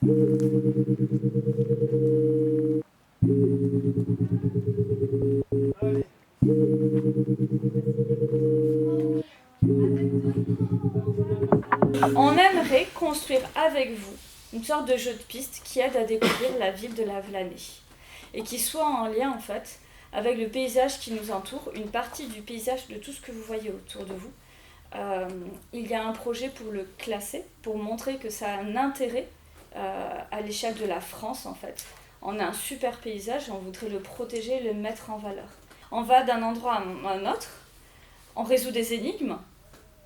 On aimerait construire avec vous une sorte de jeu de piste qui aide à découvrir la ville de Lavelanet et qui soit en lien en fait avec le paysage qui nous entoure, une partie du paysage de tout ce que vous voyez autour de vous. Il y a un projet pour le classer, pour montrer que ça a un intérêt à l'échelle de la France en fait. On a un super paysage et on voudrait le protéger, le mettre en valeur. On va d'un endroit à un autre, on résout des énigmes.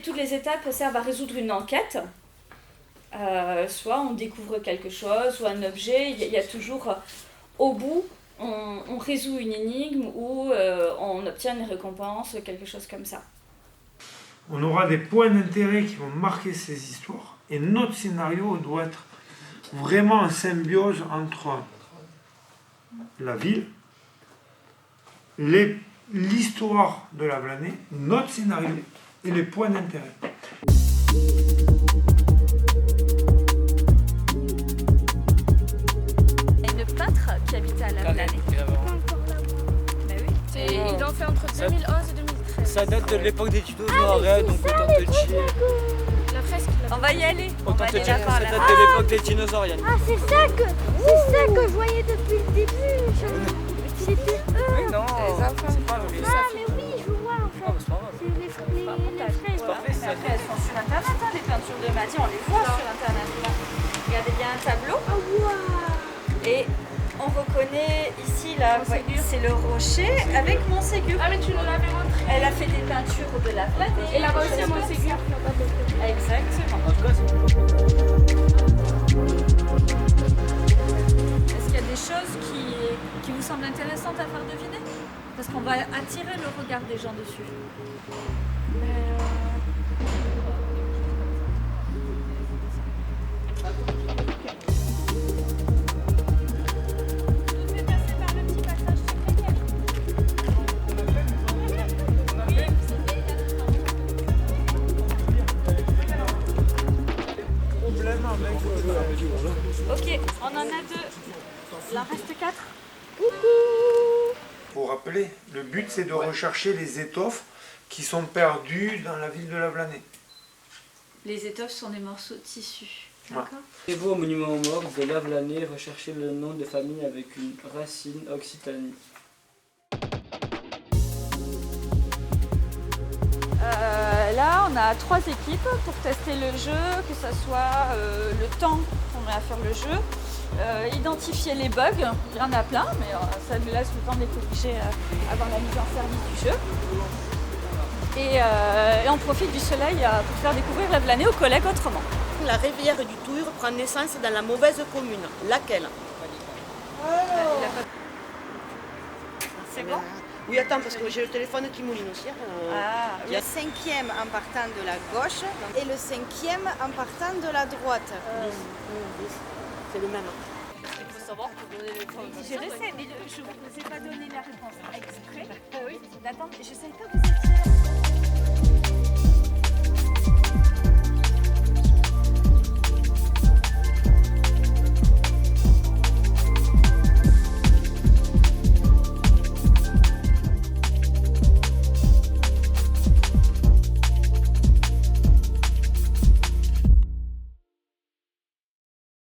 Toutes les étapes servent à résoudre une enquête. Soit on découvre quelque chose ou un objet, il y a toujours au bout, on résout une énigme ou on obtient une récompense, quelque chose comme ça. On aura des points d'intérêt qui vont marquer ces histoires et notre scénario doit être vraiment en symbiose entre la ville, l'histoire de Lavelanet, notre scénario et les points d'intérêt. Une peintre qui habitait à Lavelanet. Bah oui. Il en fait entre 2011 et 2013. Ça date de l'époque des dinosaures, donc autant te dire. La fresque. On va y aller. Autant te dire que ça date de l'époque des dinosaures, Yann. Ah, c'est ça que je voyais depuis le début. C'était eux. Oui, non, c'est pas vrai. Ah, mais oui, je vois en fait. Ah, c'est pas grave. C'est les fraises. C'est parfait, ça. Après, elles sont sur internet, les peintures de Mathieu, on les voit sur internet. Là. Regardez bien un tableau. Ah, waouh. Et on reconnaît ici, là, c'est le rocher avec Montségur. Ah, mais tu nous l'avais montré. Elle a fait des peintures de Lavelanet. Et là-bas aussi à Montségur. Exactement. En tout cas, Est-ce qu'il y a des choses qui vous semblent intéressantes à faire deviner? Parce qu'on va attirer le regard des gens dessus. Ok, on en a 2. Il en reste 4. Pour rappeler, le but c'est de rechercher les étoffes qui sont perdues dans la ville de Lavelanet. Les étoffes sont des morceaux de tissu. Ouais. D'accord. Rendez-vous au monument aux morts de Lavelanet, recherchez le nom de famille avec une racine Occitanie. Là, on a 3 équipes pour tester le jeu, que ce soit le temps qu'on met à faire le jeu, identifier les bugs, il y en a plein, mais ça nous laisse le temps de les corriger avant la mise en service du jeu. Et on profite du soleil pour faire découvrir Lavelanet aux collègues autrement. La rivière du Tour prend naissance dans la mauvaise commune. Laquelle? C'est bon? Oui, attends, parce que j'ai le téléphone qui mouline aussi. Ah, Le 5e en partant de la gauche et le 5e en partant de la droite. C'est le même. il faut savoir pour donner les points. Je le sais, mais je ne vous ai pas donné la réponse exprès. Oui, d'attendre, je ne savais pas que vous étiez là.